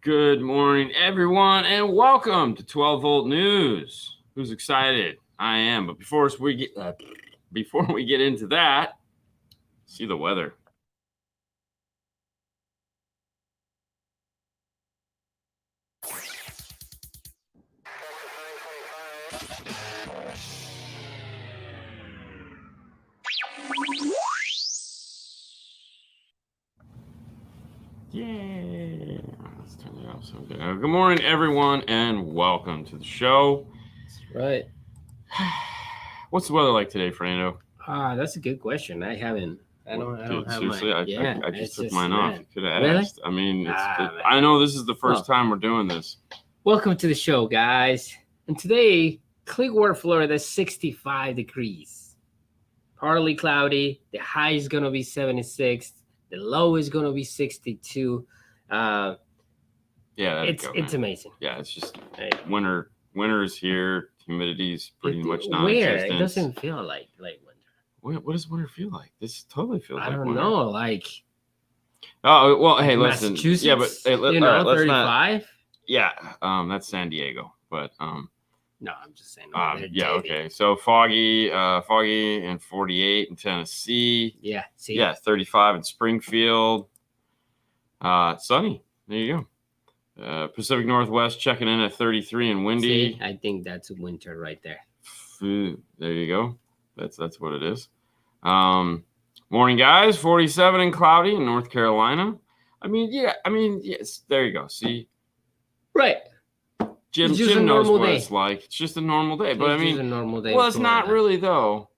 Good morning, everyone, and welcome to 12 Volt News. Who's excited? I am. But before we get into that, see the weather. Yay! Let's turn it off. So good. Good morning, everyone, and welcome to the show. That's right. What's the weather like today, Fernando? That's a good question. I don't have seriously, mine. I just took mine off. You could have really? asked. I mean, I know this is the first time we're doing this. Welcome to the show, guys. And today, Clearwater, Florida, 65 degrees. Partly cloudy. The high is going to be 76. The low is going to be 62. Yeah, it's amazing. Yeah, it's just winter. Winter is here. Humidity's pretty much non-existent. Where? It doesn't feel like winter. What does winter feel like? This totally feels like winter. I don't know. Like. Oh well, hey, listen. Yeah, but hey, let's 35. Not, yeah, that's San Diego, but No, I'm just saying. Yeah, okay. So foggy and 48 in Tennessee. Yeah, see. Yeah, 35 in Springfield. Sunny. There you go. Pacific Northwest checking in at 33 and windy. See, I think that's winter right there. There you go. That's what it is. Morning, guys. 47 and cloudy in North Carolina. Yes. There you go. See. Right. Jim knows what it's like. It's just a normal day. But it's a normal day. Well, it's not really though.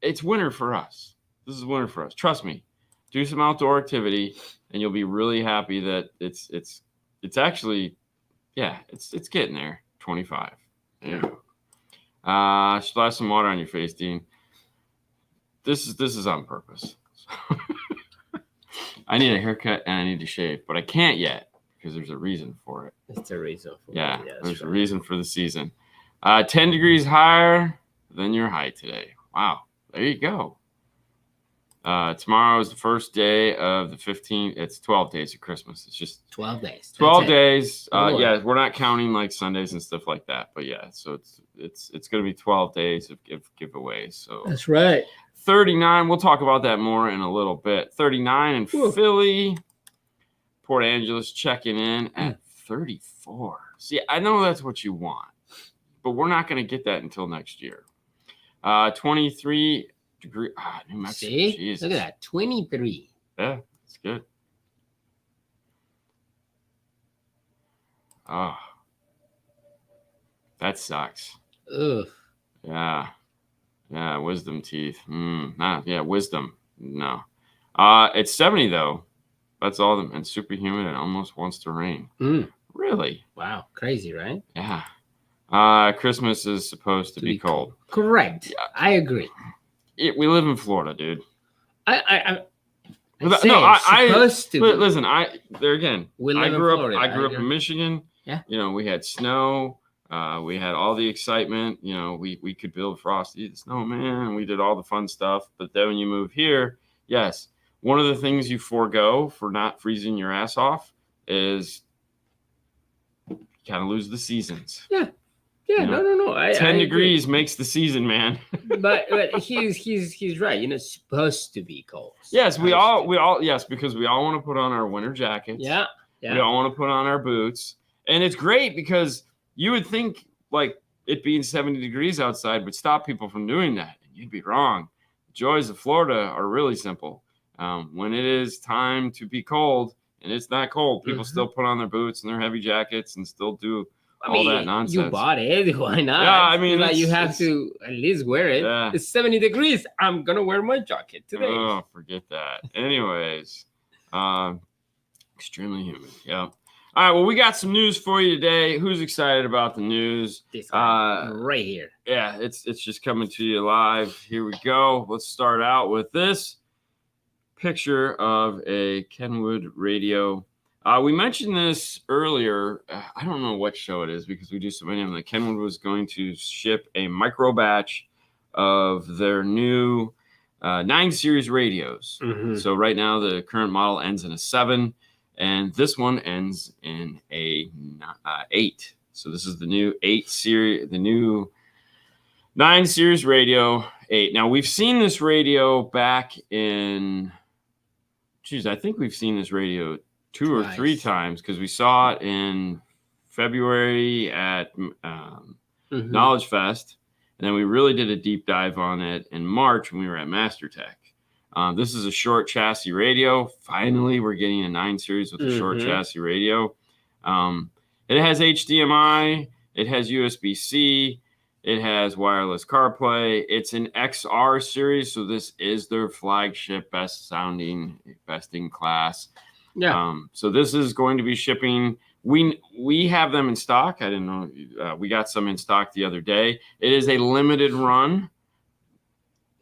It's winter for us. This is winter for us. Trust me. Do some outdoor activity, and you'll be really happy that it's actually, yeah, it's getting there. 25. Yeah. Splash some water on your face, Dean. This is on purpose. I need a haircut and I need to shave, but I can't yet because there's a reason for it. It's a reason for it. Yeah, there's a reason for the season. 10 degrees higher than your high today. Wow, there you go. Tomorrow is the first day of the 15th. It's 12 days of Christmas. It's just 12 days. 12 days. Yeah, we're not counting like Sundays and stuff like that. But yeah, so it's going to be 12 days of giveaways. So that's right. 39. We'll talk about that more in a little bit. 39 in Philly. Port Angeles checking in at 34. See, I know that's what you want, but we're not going to get that until next year. 23 degree. New Mexico. See? Jesus. Look at that. 23. Yeah, it's good. Oh, that sucks. Ugh. Yeah. Wisdom teeth. Wisdom. No. It's 70 though. That's all. And super humid and almost wants to rain. Really? Wow. Crazy, right? Yeah. Christmas is supposed to be cold. Correct. Yeah. I agree. We live in Florida, dude. Listen. I grew up in Michigan. Yeah. We had snow. We had all the excitement. We could build frosty the snowman. We did all the fun stuff. But then when you move here, yes, one of the things you forego for not freezing your ass off is you kind of lose the seasons. Yeah. Yeah, no. 10 degrees makes the season, man. but he's right. It's supposed to be cold. Yes, we all yes, because we all want to put on our winter jackets. Yeah. We all want to put on our boots. And it's great because you would think like it being 70 degrees outside would stop people from doing that. And you'd be wrong. The joys of Florida are really simple. When it is time to be cold and it's not cold, people still put on their boots and their heavy jackets and still do that nonsense. You bought it. Why not? Yeah, you have to at least wear it. Yeah. It's 70 degrees. I'm going to wear my jacket today. Oh, forget that. Anyways, extremely humid. Yeah. All right, well, we got some news for you today. Who's excited about the news? This guy right here. Yeah, it's just coming to you live. Here we go. Let's start out with this picture of a Kenwood radio. We mentioned this earlier. I don't know what show it is because we do so many of them. Kenwood was going to ship a micro batch of their new 9 series radios. Mhm. So right now the current model ends in a 7, and this one ends in a 8. So this is the new 8 series, the new 9 series radio 8. Now we've seen this radio back in, I think we've seen this radio 2 or 3 times because we saw it in February at Knowledge Fest. And then we really did a deep dive on it in March when we were at MasterTech. This is a short chassis radio. Finally, we're getting a 9 series with a short chassis radio. It has HDMI. It has USB-C. It has wireless CarPlay. It's an XR series, so this is their flagship, best in class. Yeah. So this is going to be shipping. We have them in stock. I didn't know. We got some in stock the other day. It is a limited run.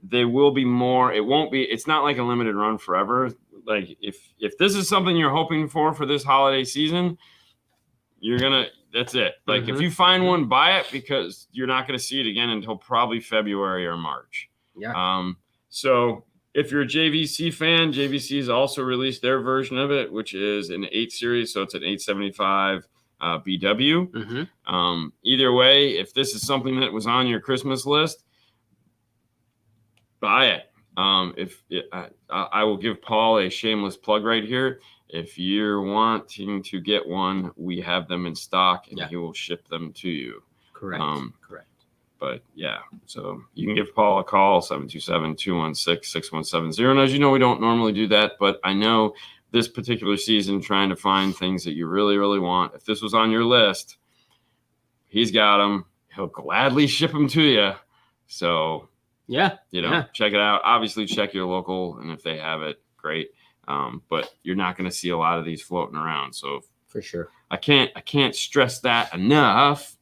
There will be more. It won't be. It's not like a limited run forever. Like if this is something you're hoping for this holiday season, that's it. Like if you find one, buy it because you're not going to see it again until probably February or March. Yeah. So if you're a JVC fan, JVC has also released their version of it, which is an 8 series. So it's an 875 BW. Either way, if this is something that was on your Christmas list, buy it. I will give Paul a shameless plug right here. If you're wanting to get one, we have them in stock and he will ship them to you. Correct. Correct. But yeah, so you can give Paul a call, 727-216-6170. And as you know, we don't normally do that, but I know this particular season, trying to find things that you really, really want. If this was on your list, he's got them. He'll gladly ship them to you. So yeah, check it out. Obviously, check your local, and if they have it, great. But you're not going to see a lot of these floating around. So for sure, I can't stress that enough.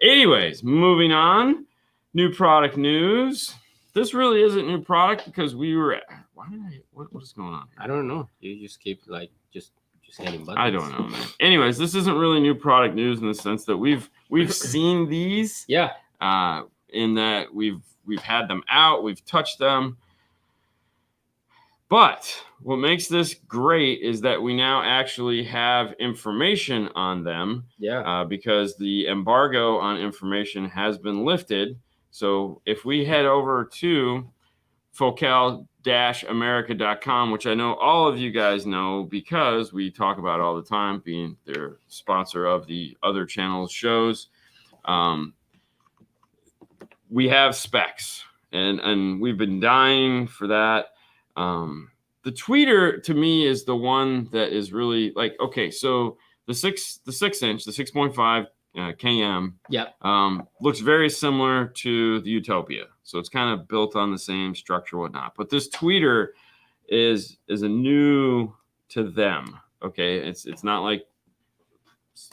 Anyways, moving on. New product news. This really isn't new product because we were. What is going on here? I don't know. You just keep just hitting buttons. I don't know, man. Anyways, this isn't really new product news in the sense that we've seen these. Yeah. In that we've had them out, we've touched them. But what makes this great is that we now actually have information on them. Yeah. Because the embargo on information has been lifted. So if we head over to focal-america.com, which I know all of you guys know because we talk about it all the time, being their sponsor of the other channels shows, we have specs. And we've been dying for that. The tweeter to me is the one that is really like, okay, so the 6 inch, the 6.5 km, looks very similar to the Utopia. So it's kind of built on the same structure, whatnot. But this tweeter is a new to them. Okay, it's not like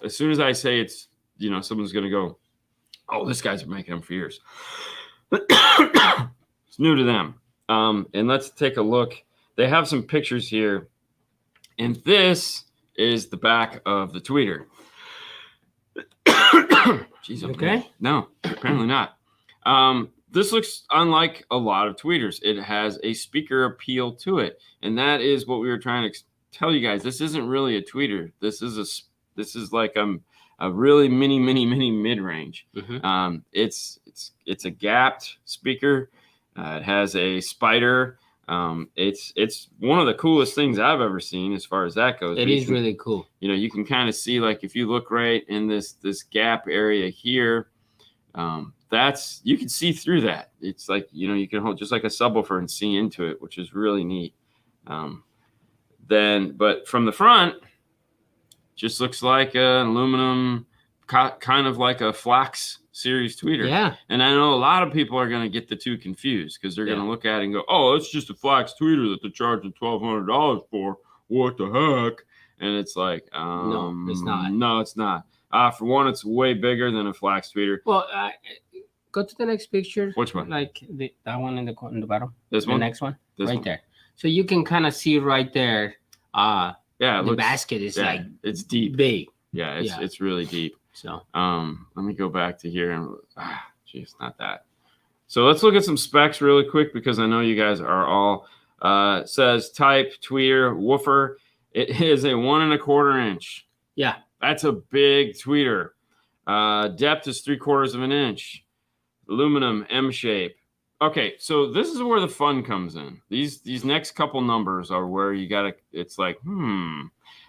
as soon as I say it's, someone's gonna go, oh, this guy's been making them for years. It's new to them. And let's take a look. They have some pictures here. And this is the back of the tweeter. Jeez, okay? No, apparently not. This looks unlike a lot of tweeters. It has a speaker appeal to it. And that is what we were trying to tell you guys. This isn't really a tweeter. This is like a really mini mid-range. It's a gapped speaker. It has a spider. It's one of the coolest things I've ever seen as far as that goes. It is really cool. You can kind of see, like, if you look right in this gap area here, you can see through that. It's like, you can hold just like a subwoofer and see into it, which is really neat. But from the front, just looks like an aluminum, kind of like a Flax series tweeter. Yeah. And I know a lot of people are going to get the two confused because they're going to look at it and go, oh, it's just a Flax tweeter that they're charging $1,200 for. What the heck? And it's like, No, it's not. No, it's not. For one, it's way bigger than a flax tweeter. Well, go to the next picture. Which one? Like that one in the bottom. This one? The next one? This right one? there. So you can kind of see right there. Yeah, the basket is like it's deep. Big. Yeah, it's really deep. So let me go back to here and geez, not that. So let's look at some specs really quick because I know you guys are all says type, tweeter, woofer. It is a 1 1/4 inch. Yeah. That's a big tweeter. Depth is 3/4 of an inch. Aluminum M shape. Okay, so this is where the fun comes in. These next couple numbers are where you gotta. It's like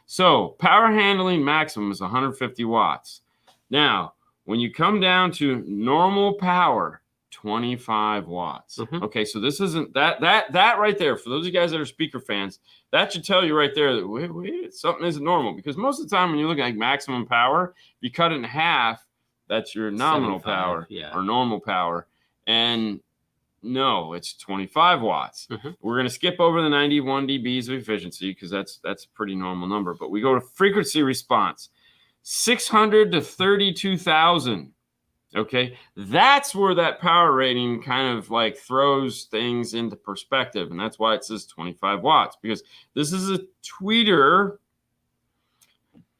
So power handling maximum is 150 watts. Now, when you come down to normal power, 25 watts. Okay, so this isn't that right there. For those of you guys that are speaker fans, that should tell you right there that wait, something isn't normal. Because most of the time when you look at like maximum power, if you cut it in half, that's your nominal power or normal power. And no, it's 25 watts. We're going to skip over the 91 dBs of efficiency because that's a pretty normal number. But we go to frequency response, 600 to 32,000. Okay, that's where that power rating kind of like throws things into perspective. And that's why it says 25 watts, because this is a tweeter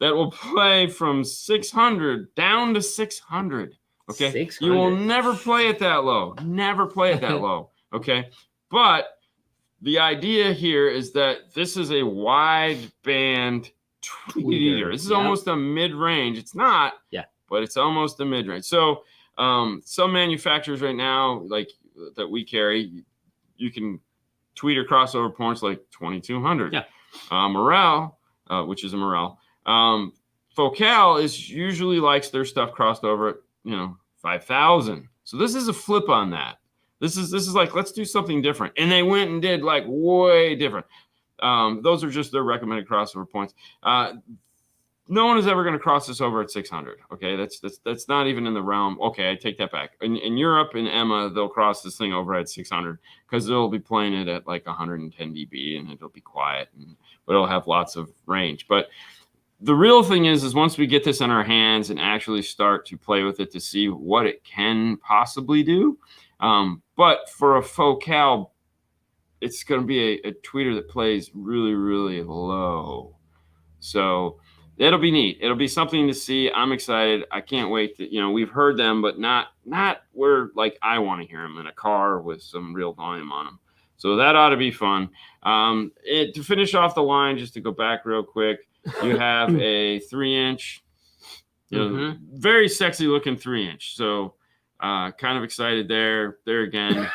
that will play from 600 down to 600. Okay, 600. You will never play it that low. Never play it that low. Okay, but the idea here is that this is a wide band tweeter. This is almost a mid-range. It's not. Yeah. But it's almost a mid-range. So some manufacturers right now, like that we carry, you can tweeter crossover points like 2,200. Yeah. Morel, which is a Morel. Focal is usually likes their stuff crossed over at 5,000. So this is a flip on that. This is like, let's do something different. And they went and did like way different. Those are just their recommended crossover points. No one is ever going to cross this over at 600. Okay, that's not even in the realm. Okay, I take that back. In Europe, in EMA, they'll cross this thing over at 600 because they'll be playing it at like 110 dB and it'll be quiet, but it'll have lots of range. But the real thing is once we get this in our hands and actually start to play with it to see what it can possibly do. But for a Focal, it's going to be a tweeter that plays really, really low. So it'll be neat. It'll be something to see. I'm excited. I can't wait to, we've heard them, but not where like I want to hear them in a car with some real volume on them. So that ought to be fun. To finish off the line, just to go back real quick, you have a 3-inch, very sexy looking 3-inch. So kind of excited there. There again,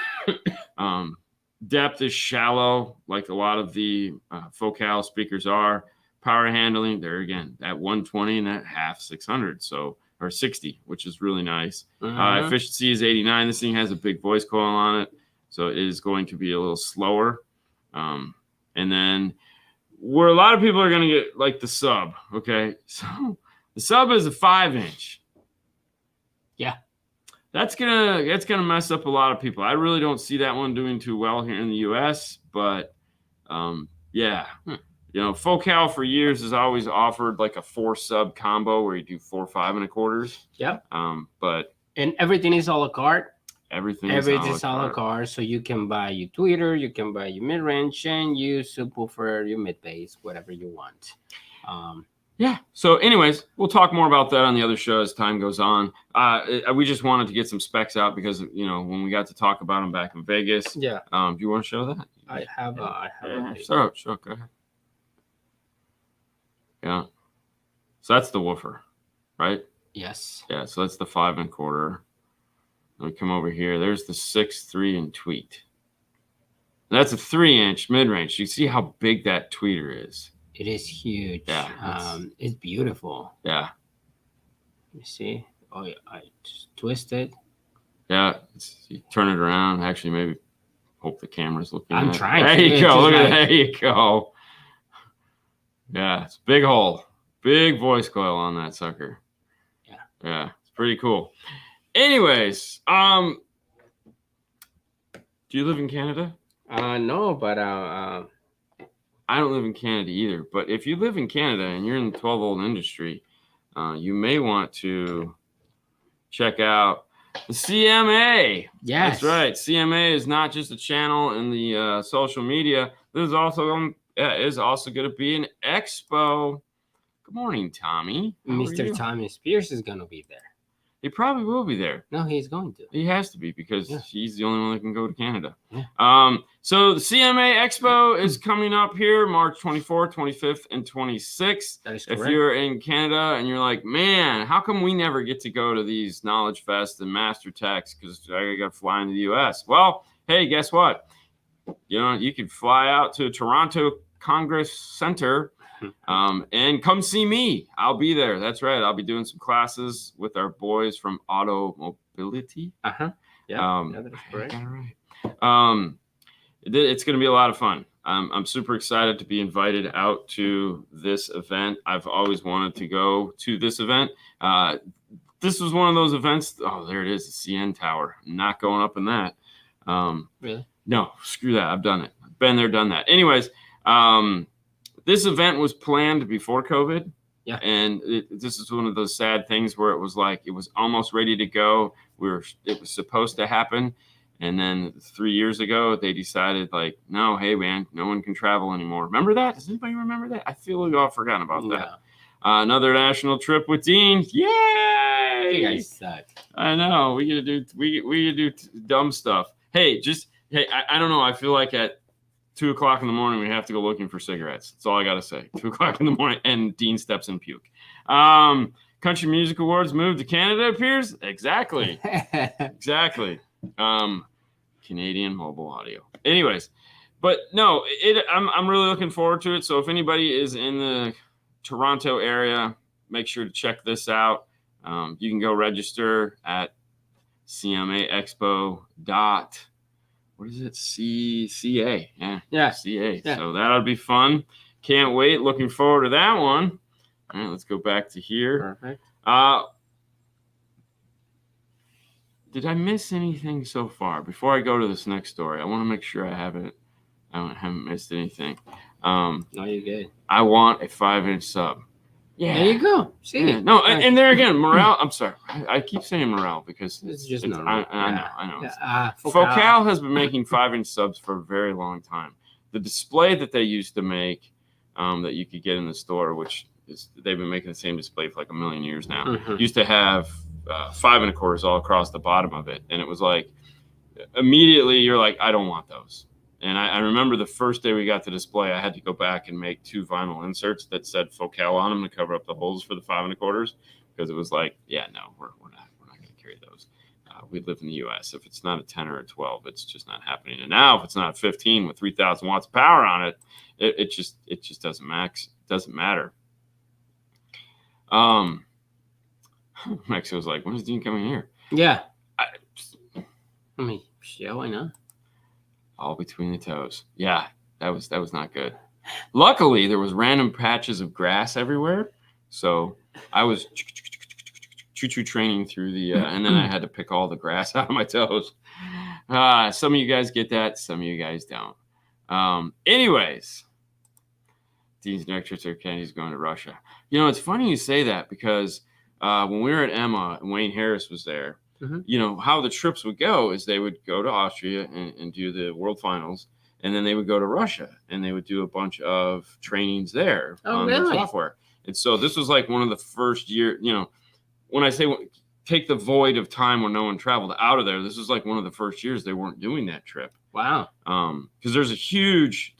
depth is shallow, like a lot of the Focal speakers are. Power handling, there again, that 120 and that half 600, so or 60, which is really nice. Efficiency is 89. This thing has a big voice coil on it, so it is going to be a little slower. And then where a lot of people are going to get like the sub. Okay, so the sub is a 5-inch. Yeah, that's gonna mess up a lot of people. I really don't see that one doing too well here in the U.S., but yeah. Focal for years has always offered like a 4-sub combo where you do 4 5 1/4. Yep. And everything is a la carte. Everything is a la carte. So you can buy your tweeter, you can buy your mid-range, and your subwoofer, your mid-bass, whatever you want. Yeah. So anyways, we'll talk more about that on the other show as time goes on. We just wanted to get some specs out because, when we got to talk about them back in Vegas. Yeah. Do you want to show that? I have. Sure. Go ahead. Yeah. So that's the woofer, right? Yes. Yeah. So that's the 5 1/4. We come over here. There's the 6.3 and tweet. That's a 3-inch mid-range. You see how big that tweeter is. It is huge. Yeah. It's beautiful. Yeah. You see? Oh, yeah. I just twist it. Yeah. You turn it around. Actually, maybe hope the camera's looking. I'm trying. There you go. Look at that. There you go. Yeah, it's a big hole. Big voice coil on that sucker. Yeah. Yeah, it's pretty cool. Anyways, do you live in Canada? No, but I don't live in Canada either, but if you live in Canada and you're in the 12-volt industry, you may want to check out the CMA. Yes. That's right. CMA is not just a channel in the social media. This is also going to be an expo. Good morning, Tommy. How are Mr. you? Thomas Pierce is going to be there. He probably will be there. No, he's going to. He has to be because he's the only one that can go to Canada. Yeah. So the CMA Expo is coming up here March 24th, 25th, and 26th. That is correct. If you're in Canada and you're like, man, how come we never get to go to these Knowledge Fest and Master Techs because I got to fly into the U.S.? Well, hey, guess what? You can fly out to Toronto Congress Center and come see me. I'll be there. That's right. I'll be doing some classes with our boys from Auto Mobility. Yeah, that is correct. All right. It's going to be a lot of fun. I'm super excited to be invited out to this event. I've always wanted to go to this event. This was one of those events. Oh, there it is, the CN Tower. I'm not going up in that. Really? No, screw that. I've done it. I've been there, done that. Anyways, this event was planned before COVID. Yeah. And this is one of those sad things where it was like it was almost ready to go. It was supposed to happen. And then 3 years ago, they decided, like, no, hey, man, no one can travel anymore. Remember that? Does anybody remember that? I feel we've all forgotten about that. Another national trip with Dean. Yay! You guys suck. I know. We get to do dumb stuff. Hey, I don't know. I feel like at 2 o'clock in the morning, we have to go looking for cigarettes. That's all I got to say. 2 o'clock in the morning, and Dean steps in puke. Country Music Awards moved to Canada, it appears? Exactly. Exactly. Canadian Mobile Audio. Anyways, but no, I'm really looking forward to it. So if anybody is in the Toronto area, make sure to check this out. You can go register at CMA Expo what is it? CA. Yeah. CA. Yeah. So that'll be fun. Can't wait. Looking forward to that one. All right, let's go back to here. Perfect. Did I miss anything so far? Before I go to this next story, I want to make sure I haven't missed anything. No, you're good. I want a 5-inch sub. Yeah. There you go. See? Yeah. No, and there again, morale. I'm sorry. I keep saying morale because it's just normal. I know. Yeah. Focal has been making 5-inch subs for a very long time. The display that they used to make that you could get in the store, which they've been making the same display for like a million years now, used to have 5 1/4s all across the bottom of it. And it was like, immediately you're like, I don't want those. And I remember the first day we got the display, I had to go back and make 2 vinyl inserts that said Focal on them to cover up the holes for the 5 1/4s, because it was like, yeah, no, we're not going to carry those. We live in the U.S. If it's not a 10 or a 12, it's just not happening. And now if it's not a 15 with 3,000 watts of power on it, it just doesn't matter. Max was like, when is Dean coming here? Yeah. Yeah, why not? All between the toes. Yeah, that was not good. Luckily, there was random patches of grass everywhere, so I was choo-choo training through the, and then I had to pick all the grass out of my toes. Some of you guys get that, some of you guys don't. Anyways, Dean's next trip to Kennedy's going to Russia. You know, it's funny you say that because when we were at Emma and Wayne Harris was there, you know, how the trips would go is they would go to Austria and do the World Finals, and then they would go to Russia and they would do a bunch of trainings there on their software. And so this was like one of the first year, you know, when I say take the void of time when no one traveled out of there, this was like one of the first years they weren't doing that trip. Wow. Because there's a huge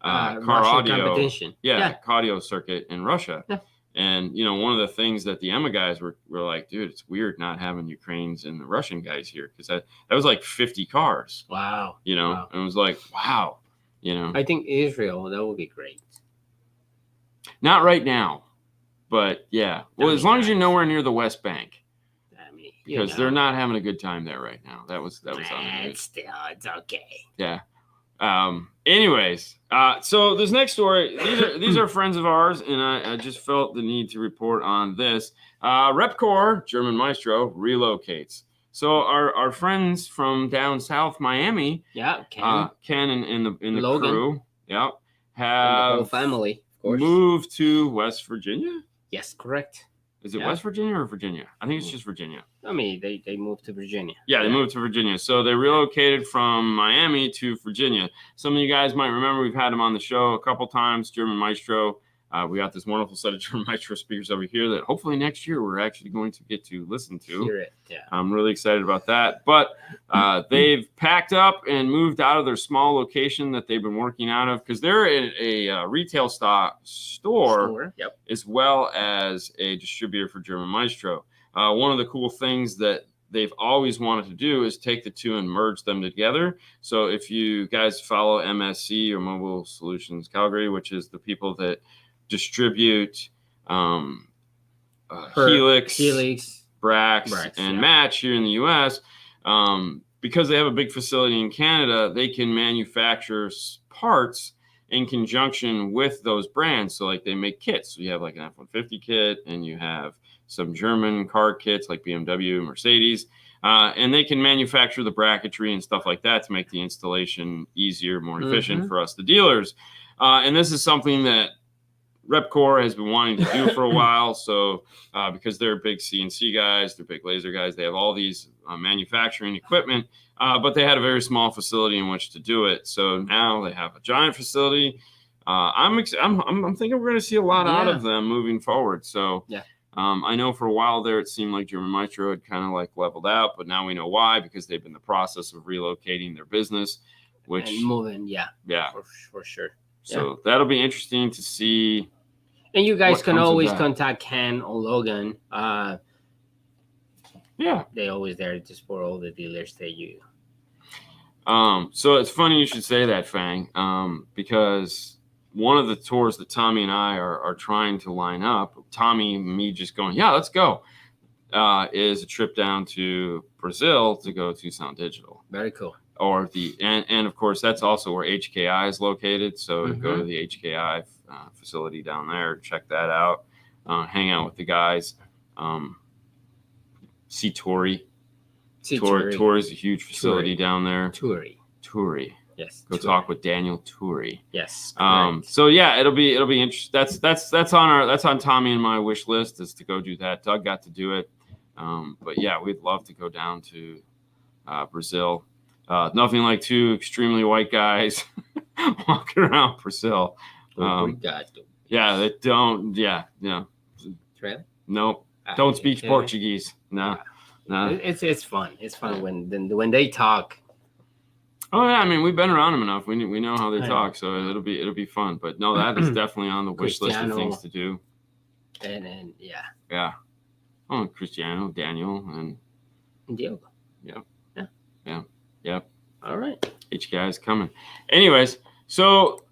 car audio competition. Car audio circuit in Russia. Yeah. And, you know, one of the things that the Emma guys were like, dude, it's weird not having Ukrainians and the Russian guys here, because that was like 50 cars. Wow. You know, and it was like, wow, you know. I think Israel, that would be great. Not right now, but yeah. Well, as long as you're nowhere near the West Bank. Because they're not having a good time there right now. That was on the news. Still, it's okay. Yeah. Anyways, so this next story, these are friends of ours, and I just felt the need to report on this. Repcor, German Maestro, relocates. So our friends from down south Miami, Ken and the Logan. crew, Yeah. And the whole Have family, of course. moved to West Virginia. Yes, correct. Is it Yeah. West Virginia or Virginia? I think it's just Virginia. I mean, they moved to Virginia. Yeah, they moved to Virginia. So they relocated from Miami to Virginia. Some of you guys might remember we've had him on the show a couple times, German Maestro. We got this wonderful set of German Maestro speakers over here that hopefully next year we're actually going to get to listen to. Hear it. Yeah. I'm really excited about that. But they've packed up and moved out of their small location that they've been working out of because they're a retail store Yep. as well as a distributor for German Maestro. One of the cool things that they've always wanted to do is take the two and merge them together. So if you guys follow MSC or Mobile Solutions Calgary, which is the people that distribute Helix, Brax, and Match here in the U.S., because they have a big facility in Canada, they can manufacture parts in conjunction with those brands. So like they make kits. So you have like an F-150 kit and you have some German car kits like BMW, Mercedes, and they can manufacture the bracketry and stuff like that to make the installation easier, more efficient for us, the dealers. And this is something that Repcor has been wanting to do for a while. So because they're big CNC guys, they're big laser guys, they have all these manufacturing equipment, but they had a very small facility in which to do it. So now they have a giant facility. I'm thinking we're going to see a lot out of them moving forward. So I know for a while there it seemed like German Maestro had kind of like leveled out, but now we know why, because they've been in the process of relocating their business, which and moving, for sure. So that'll be interesting to see. And you guys can always contact Ken or Logan. They're always there to support all the dealers that you. So it's funny you should say that, Fang, because one of the tours that Tommy and I are trying to line up, Tommy and me just going, yeah, let's go, is a trip down to Brazil to go to Sound Digital. Very cool. Or and of course that's also where HKI is located. So to go to the HKI facility down there, check that out, hang out with the guys, see Tori. Tori is a huge facility down there. Tori. Yes. Go talk with Daniel Turi. Yes. So yeah, it'll be interesting. That's on Tommy and my wish list is to go do that. Doug got to do it. But yeah, we'd love to go down to Brazil. Nothing like two extremely white guys walking around Brazil. Yeah, they don't. Yeah. Really? Nope. Don't speak Portuguese. No. It's fun. It's fun when they talk. Oh yeah, I mean we've been around them enough. We know how they talk, so it'll be fun. But no, that is definitely on the wish list of things to do. And yeah. Oh, Cristiano, Daniel, and Diego. Yep. All right. HKI is coming. Anyways, so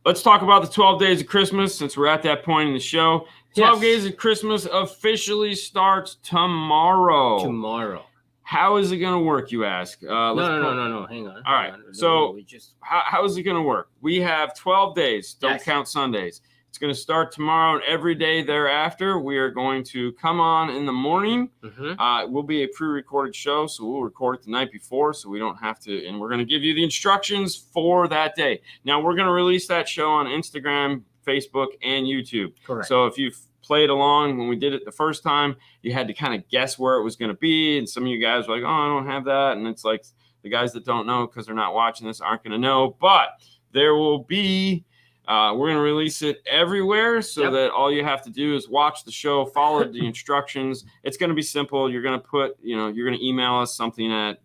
let's talk about the 12 Days of Christmas since we're at that point in the show. 12 Days of Christmas officially starts tomorrow. How is it going to work, you ask? No. Hang on. All right. So how is it going to work? We have 12 days. Don't count Sundays. It's going to start tomorrow, and every day thereafter, we are going to come on in the morning. It will be a pre-recorded show, so we'll record it the night before, so we don't have to. And we're going to give you the instructions for that day. Now, we're going to release that show on Instagram, Facebook, and YouTube. Correct. So if you've played along when we did it the first time, you had to kind of guess where it was going to be, and some of you guys were like, "Oh, I don't have that," and it's like the guys that don't know because they're not watching this aren't going to know. But there will be. We're going to release it everywhere so that all you have to do is watch the show, follow the instructions. It's going to be simple. You're going to you're going to email us something at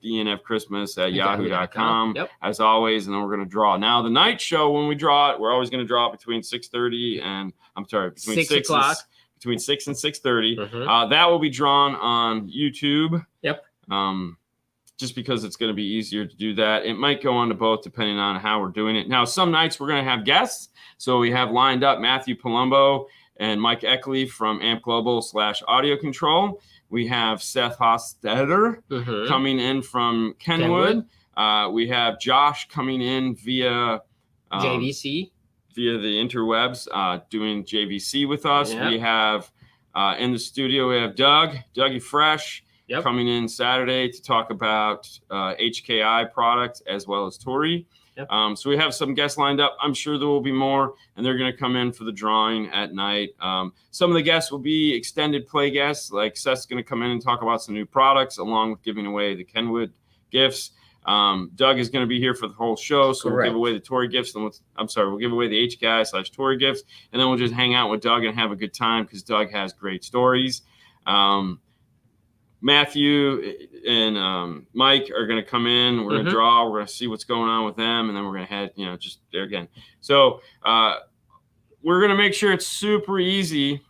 dnfchristmas@yahoo.com as always, and then we're going to draw. Now, the night show, when we draw it, we're always going to draw it between 6:30 and between 6 o'clock. Between 6 and 6:30. That will be drawn on YouTube. Just because it's going to be easier to do that. It might go on to both depending on how we're doing it. Now, some nights we're going to have guests. So we have lined up Matthew Palumbo and Mike Eckley from Amp Global / Audio Control. We have Seth Hostetter coming in from Kenwood. We have Josh coming in via JVC. Via the interwebs doing JVC with us. We have in the studio, we have Dougie Fresh. Coming in Saturday to talk about HKI products as well as Tori. Yep. So we have some guests lined up. I'm sure there will be more, and they're going to come in for the drawing at night. Some of the guests will be extended play guests, like Seth's going to come in and talk about some new products, along with giving away the Kenwood gifts. Doug is going to be here for the whole show, so Correct. we'll give away the Tory gifts. We'll give away the HGuy/Tory gifts, and then we'll just hang out with Doug and have a good time because Doug has great stories. Matthew and Mike are going to come in. We're going to draw. We're going to see what's going on with them, and then we're going to head, just there again. So we're going to make sure it's super easy.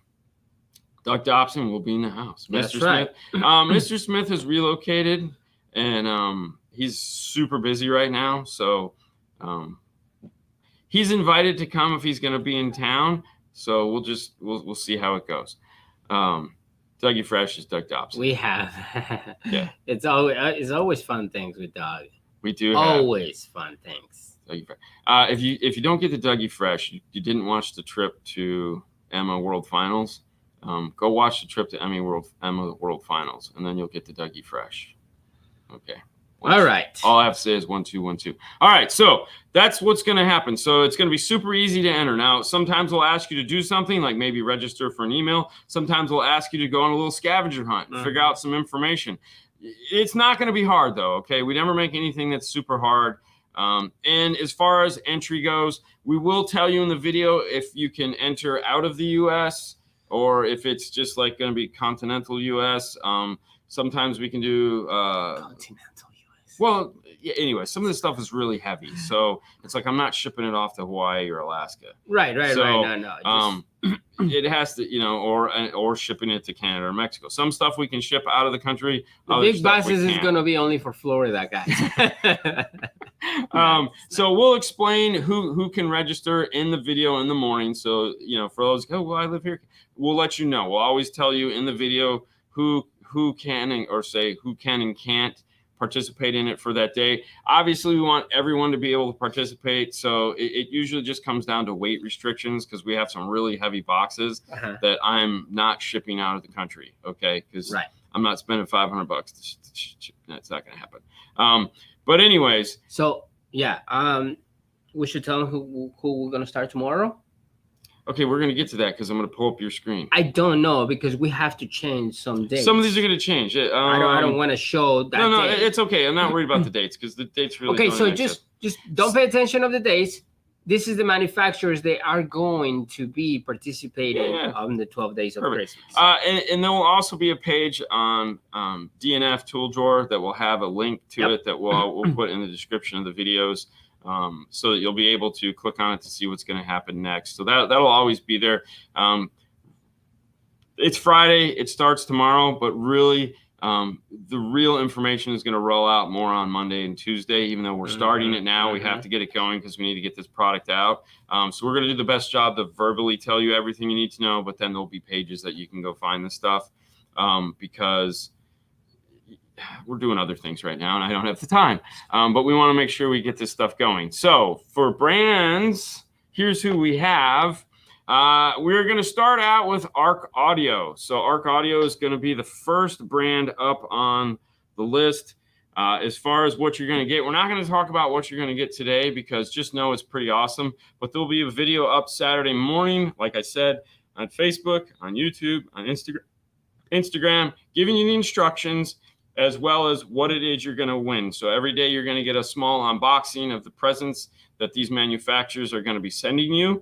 Doug Dobson will be in the house. That's Mr. right. Smith. Mr. Smith has relocated, and he's super busy right now. So he's invited to come if he's going to be in town. So we'll see how it goes. Dougie Fresh is Doug Dobson. We have. Yeah. It's always fun things with Doug. We do always fun things. Dougie Fresh. If you don't get the Dougie Fresh, you didn't watch the trip to Emma World Finals. Go watch the trip to Emma World Finals, and then you'll get the Dougie Fresh. Okay. All right. All I have to say is 1 2 1 2. All right, so that's what's going to happen. So it's going to be super easy to enter. Now, sometimes we'll ask you to do something like maybe register for an email. Sometimes we'll ask you to go on a little scavenger hunt and figure out some information. It's not going to be hard, though, okay? We never make anything that's super hard. And as far as entry goes, we will tell you in the video if you can enter out of the U.S. or if it's just like going to be continental U.S. Sometimes we can do continental U.S. Well, yeah, anyway, some of this stuff is really heavy, so it's like I'm not shipping it off to Hawaii or Alaska. Right. So, No. It has to, or shipping it to Canada or Mexico. Some stuff we can ship out of the country. The big buses is going to be only for Florida, guys. So we'll explain who can register in the video in the morning. So, for those, I live here. We'll let you know. We'll always tell you in the video who can and can't participate in it for that day. Obviously, we want everyone to be able to participate. So it usually just comes down to weight restrictions because we have some really heavy boxes that I'm not shipping out of the country. Okay. Because I'm not spending $500. That's not going to happen. But anyways. So yeah. We should tell them who we're going to start tomorrow. Okay, we're going to get to that because I'm going to pull up your screen. I don't know because we have to change some dates. Some of these are going to change. I don't want to show that. No, date. It's okay. I'm not worried about the dates because the dates really. Okay, so just don't pay attention of the dates. This is the manufacturers. They are going to be participating on the 12 days of Christmas. And there will also be a page on DNF Tool Drawer that will have a link to it that we'll put in the description of the videos. So that you'll be able to click on it to see what's going to happen next. So that'll always be there. It's Friday. It starts tomorrow, but really the real information is going to roll out more on Monday and Tuesday. Even though we're starting it now, we have to get it going because we need to get this product out. So we're going to do the best job to verbally tell you everything you need to know, but then there'll be pages that you can go find the stuff because we're doing other things right now and I don't have the time. But we want to make sure we get this stuff going. So for brands, here's who we have. We're going to start out with Arc Audio. So Arc Audio is going to be the first brand up on the list. As far as what you're going to get, we're not going to talk about what you're going to get today because just know it's pretty awesome. But there'll be a video up Saturday morning, like I said, on Facebook, on YouTube, on Instagram, giving you the instructions as well as what it is you're going to win. So every day you're going to get a small unboxing of the presents that these manufacturers are going to be sending you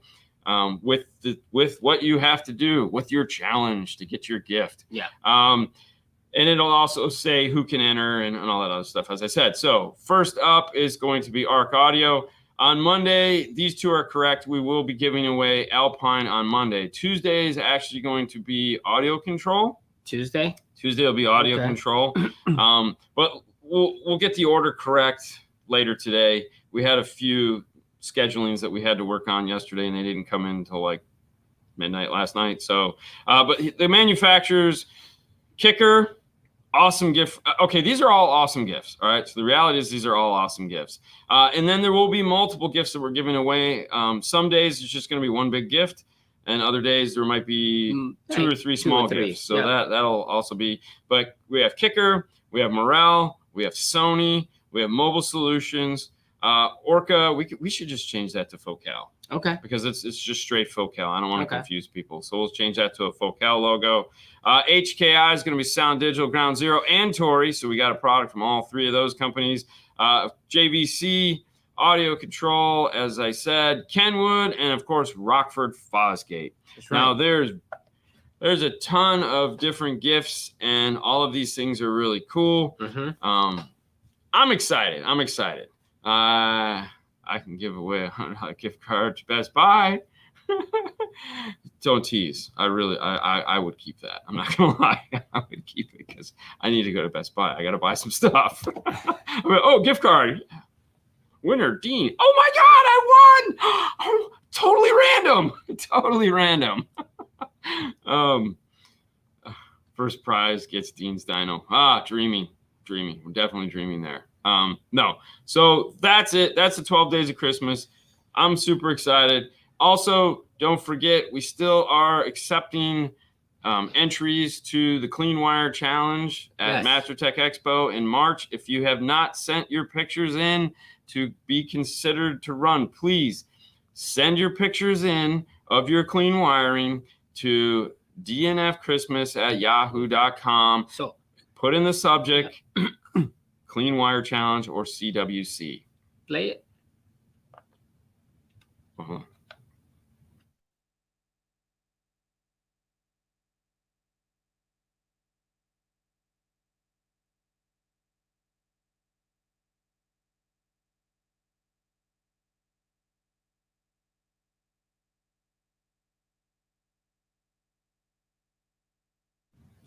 with what you have to do with your challenge to get your gift. Yeah. And it'll also say who can enter and all that other stuff, as I said. So first up is going to be Arc Audio. On Monday, these two are correct. We will be giving away Alpine on Monday. Tuesday is actually going to be Audio Control. Tuesday will be Audio Control. But we'll get the order correct later today. We had a few schedulings that we had to work on yesterday, and they didn't come in until like midnight last night. So, but the manufacturers, Kicker, awesome gift. Okay, these are all awesome gifts. All right, so the reality is these are all awesome gifts. And then there will be multiple gifts that we're giving away. Some days it's just going to be one big gift. And other days there might be two or three small gifts. So that'll also be, but we have Kicker, we have Morel, we have Sony, we have Mobile Solutions, Orca, we should just change that to Focal. Okay. Because it's just straight Focal. I don't want to confuse people. So we'll change that to a Focal logo. HKI is going to be Sound Digital, Ground Zero, and Tory. So we got a product from all three of those companies. JVC, Audio Control, as I said, Kenwood, and of course, Rockford Fosgate. Right. Now there's a ton of different gifts, and all of these things are really cool. I'm excited. I can give away a gift card to Best Buy. Don't tease. I would keep that. I'm not gonna lie. I would keep it because I need to go to Best Buy. I gotta buy some stuff. Oh, gift card. Winner, Dean. Oh my God, I won! Oh, totally random. Totally random. First prize gets Dean's Dyno. Dreaming. We're definitely dreaming there. No. So that's it. That's the 12 Days of Christmas. I'm super excited. Also, don't forget, we still are accepting entries to the Clean Wire Challenge at MasterTech Expo in March. If you have not sent your pictures in to be considered to run, please send your pictures in of your clean wiring to dnfchristmas@yahoo.com. So put in the subject Clean Wire Challenge or CWC. Play it.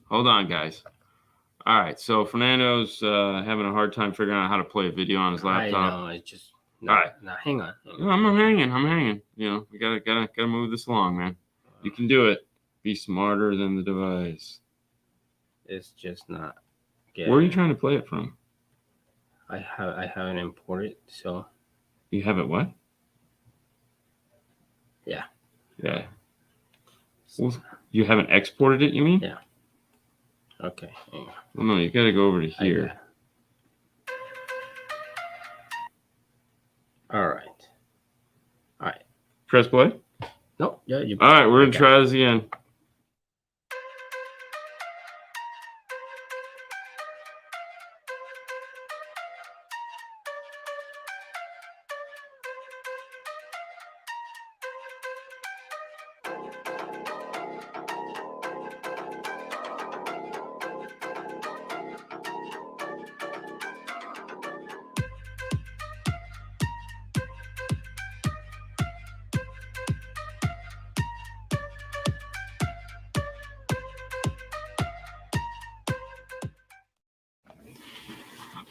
Hold on, guys. All right, so Fernando's having a hard time figuring out how to play a video on his laptop. I know, it's just all right. No, hang on. No, I'm hanging. You know, we gotta move this along, man. You can do it. Be smarter than the device. It's just not. Where are you trying to play it from? I haven't imported, so. You have it what? Yeah. Well, you haven't exported it, you mean? Yeah. Okay. Hang on. Well, no, you got to go over to here. All right. Press play? No. Yeah. All right, we're going to try this again.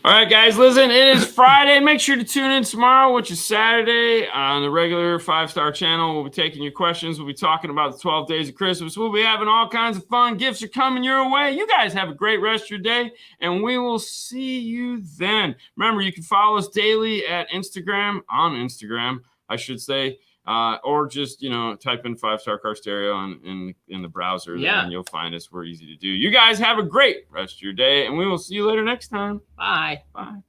All right, guys, listen, it is Friday. Make sure to tune in tomorrow, which is Saturday, on the regular 5-star channel. We'll be taking your questions. We'll be talking about the 12 Days of Christmas. We'll be having all kinds of fun. Gifts are coming your way. You guys have a great rest of your day, and we will see you then. Remember, you can follow us daily at Instagram, I should say, or just, type in 5-Star Car Stereo in the browser, and you'll find us. We're easy to do. You guys have a great rest of your day, and we will see you later next time. Bye. Bye.